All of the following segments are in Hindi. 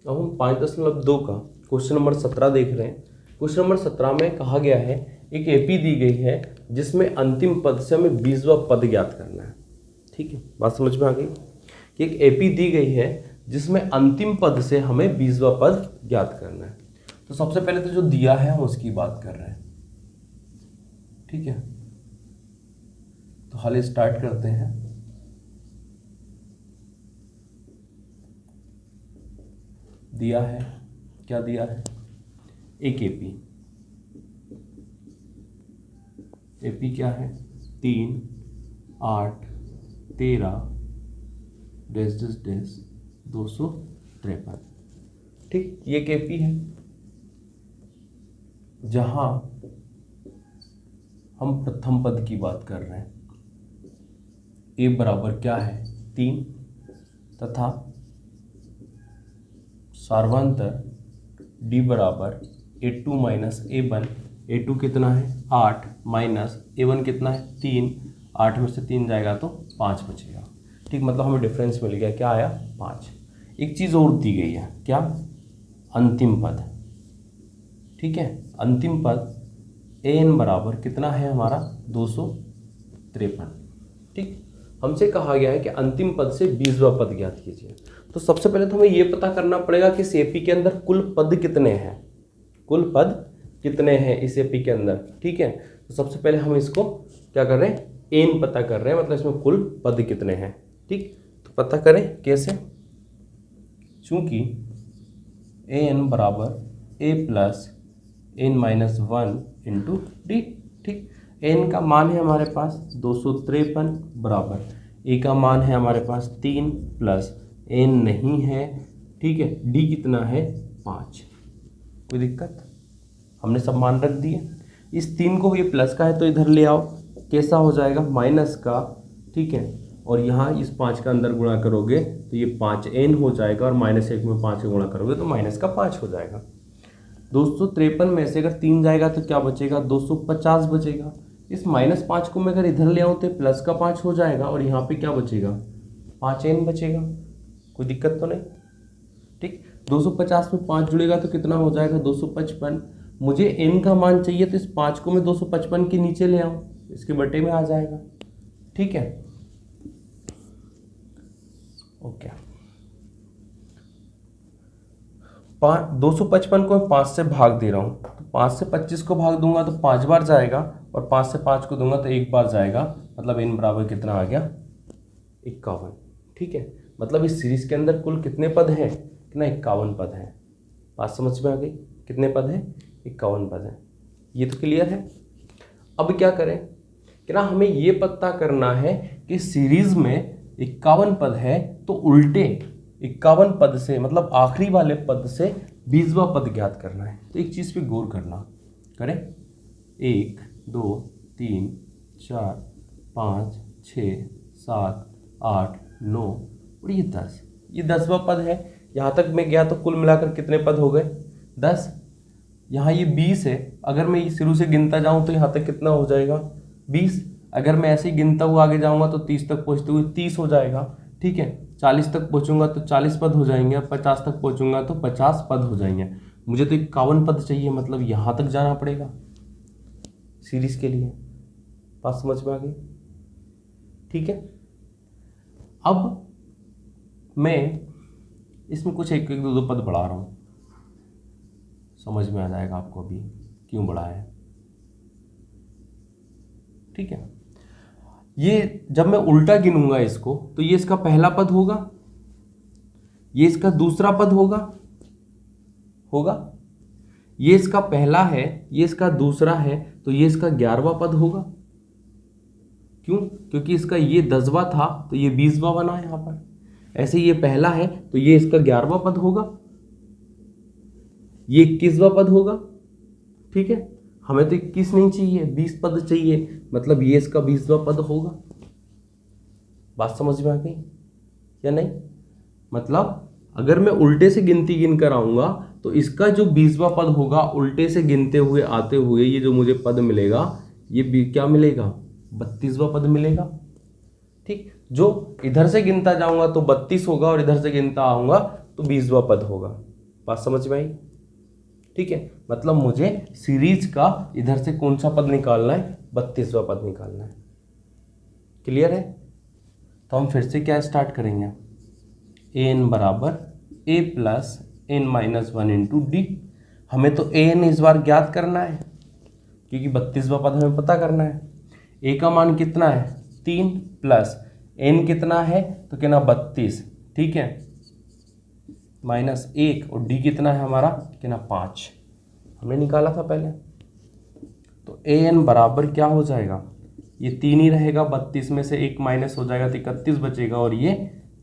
अब हम 5.2 का क्वेश्चन नंबर 17 देख रहे हैं। क्वेश्चन नंबर 17 में कहा गया है एक एपी दी गई है जिसमें अंतिम पद से हमें 20वां पद ज्ञात करना है। ठीक है, बात समझ में आ गई कि एक एपी दी गई है जिसमें अंतिम पद से हमें 20वां पद ज्ञात करना है। तो सबसे पहले तो जो दिया है हम उसकी बात कर रहे हैं। ठीक है, तो हाल स्टार्ट करते हैं। दिया है, क्या दिया है? एक एपी। एपी क्या है? 3, 8, 13 डैश डैश डैश 253। ठीक, ये एक एपी है जहां हम प्रथम पद की बात कर रहे हैं। ए बराबर क्या है? 3 तथा सार्वंतर डी बराबर A2 माइनस A1। A2 कितना है? 8 माइनस A1 कितना है? 3। 8 में से 3 जाएगा तो 5 बचेगा। ठीक, मतलब हमें डिफरेंस मिल गया, क्या आया? 5। एक चीज़ और दी गई है, क्या? अंतिम पद। ठीक है, अंतिम पद an बराबर कितना है हमारा? 253। ठीक, हमसे कहा गया है कि अंतिम पद से 20वां पद ज्ञात कीजिए। तो सबसे पहले तो हमें यह पता करना पड़ेगा कि इस एपी के अंदर कुल पद कितने हैं। कुल पद कितने हैं इस एपी के अंदर? ठीक है, तो सबसे पहले हम इसको क्या कर रहे हैं? एन पता कर रहे हैं, मतलब इसमें कुल पद कितने हैं। ठीक, तो पता करें कैसे? चूंकि an बराबर a plus n minus 1 into D. ठीक, n का मान है हमारे पास 253 बराबर a का मान है हमारे पास 3 प्लस n नहीं है। ठीक है, d कितना है? 5। कोई दिक्कत? हमने सब मान रख दिए। इस 3 को, ये प्लस का है तो इधर ले आओ, कैसा हो जाएगा? माइनस का। ठीक है, और यहाँ इस 5 का अंदर गुणा करोगे तो ये 5n हो जाएगा, और -1 में 5 का गुणा करोगे तो माइनस का 5 हो जाएगा। 253 में से अगर 3 जाएगा तो क्या बचेगा? 250 बचेगा। इस -5 को मैं अगर इधर ले आऊँ तो प्लस का 5 हो जाएगा, और यहाँ पे क्या बचेगा? 5n बचेगा। कोई दिक्कत तो नहीं? ठीक, 250 में 5 जुड़ेगा तो कितना हो जाएगा? 255। मुझे n का मान चाहिए तो इस 5 को मैं 255 के नीचे ले आऊँ, इसके बटे में आ जाएगा। ठीक है, ओके। 255 को मैं 5 से भाग दे रहा हूँ, तो 5 से 25 को भाग दूंगा तो 5 बार जाएगा, और 5 से 5 को दूंगा तो 1 बार जाएगा। मतलब n बराबर कितना आ गया? 51। ठीक है, मतलब इस सीरीज के अंदर कुल कितने पद हैं? कितना? 51 पद हैं। बात समझ में आ गई? कितने पद हैं? 51 पद हैं। ये तो क्लियर है। अब क्या करें कि ना, हमें ये पता करना है कि सीरीज में 51 पद है, तो उल्टे 51 पद से, मतलब आखिरी वाले पद से 20वां पद ज्ञात करना है। तो एक चीज़ पे गौर करना, करें। 1 2 3 4 5 6 7 8 9 और ये 10। ये 10वां पद है। यहाँ तक मैं गया तो कुल मिलाकर कितने पद हो गए? 10। यहाँ ये 20 है, अगर मैं शुरू से गिनता जाऊँ तो यहाँ तक कितना हो जाएगा? 20। अगर मैं ऐसे ही गिनता हुआ आगे जाऊँगा तो 30 तक पहुँचते हुए 30 हो जाएगा। ठीक है, 40 तक पहुँचूंगा तो 40 पद हो जाएंगे, और 50 तक पहुँचूंगा तो 50 पद हो जाएंगे। मुझे तो 51 पद चाहिए, मतलब यहाँ तक जाना पड़ेगा सीरीज के लिए। बात समझ में आ गई? ठीक है, अब मैं इसमें कुछ एक दो पद बढ़ा रहा हूँ, समझ में आ जाएगा आपको अभी क्यों बढ़ाया है। ठीक है, ये जब मैं उल्टा गिनूंगा इसको तो ये इसका पहला पद होगा, ये इसका दूसरा पद होगा, ये इसका पहला है, ये इसका दूसरा है, तो ये इसका 11वां पद होगा। क्यों? क्योंकि इसका ये 10वां था तो ये 20वां बना यहाँ पर। ऐसे ये पहला है तो ये इसका 11वां पद होगा, ये 21वां पद होगा। ठीक है, हमें तो 21 नहीं चाहिए, 20 पद चाहिए, मतलब ये इसका 20वां पद होगा। बात समझ में आ गई या नहीं? मतलब अगर मैं उल्टे से गिनती गिन कर आऊंगा तो इसका जो 20वां पद होगा, उल्टे से गिनते हुए आते हुए ये जो मुझे पद मिलेगा, ये क्या मिलेगा? 32वां पद मिलेगा। ठीक, जो इधर से गिनता जाऊंगा तो 32 होगा, और इधर से गिनता आऊंगा तो 20वां पद होगा। बात समझ में आई? ठीक है, मतलब मुझे सीरीज का इधर से कौन सा पद निकालना है, 32वां पद निकालना है। क्लियर है? तो हम फिर से क्या स्टार्ट करेंगे, ए एन बराबर a plus n minus 1 into d. हमें तो ए एन इस बार ज्ञात करना है क्योंकि 32वां पद हमें पता करना है। ए का मान कितना है 3 प्लस एन कितना है तो कहना 32, ठीक है, माइनस 1 और डी कितना है हमारा कहना 5 हमने निकाला था पहले। तो ए एन बराबर क्या हो जाएगा, ये 3 ही रहेगा, 32 में से 1 माइनस हो जाएगा तो 31 बचेगा और ये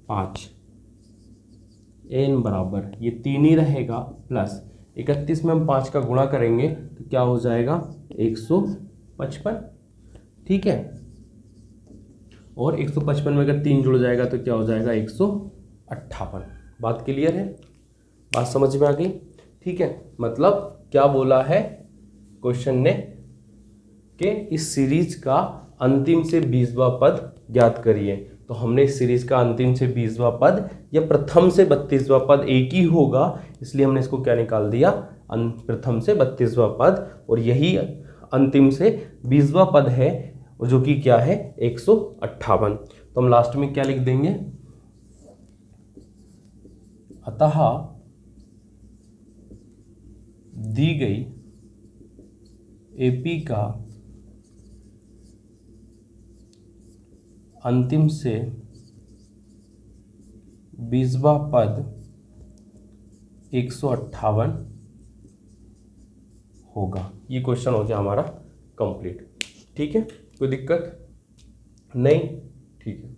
5। ए एन बराबर ये 3 ही रहेगा प्लस 31 में हम 5 का गुणा करेंगे तो क्या हो जाएगा 155, ठीक है, और 155 में अगर 3 जुड़ जाएगा तो क्या हो जाएगा 158। बात क्लियर है? बात समझ में आ गई? ठीक है, मतलब क्या बोला है क्वेश्चन ने कि इस सीरीज का अंतिम से 20वां पद ज्ञात करिए। तो हमने इस सीरीज का अंतिम से 20वां पद या प्रथम से 32वां पद एक ही होगा, इसलिए हमने इसको क्या निकाल दिया, प्रथम से 32वां पद, और यही अंतिम से 20वां पद है जो कि क्या है 158। तो हम लास्ट में क्या लिख देंगे, अतः दी गई एपी का अंतिम से 20वां पद 158 होगा। ये क्वेश्चन हो गया हमारा कंप्लीट। ठीक है, कोई दिक्कत नहीं? ठीक है।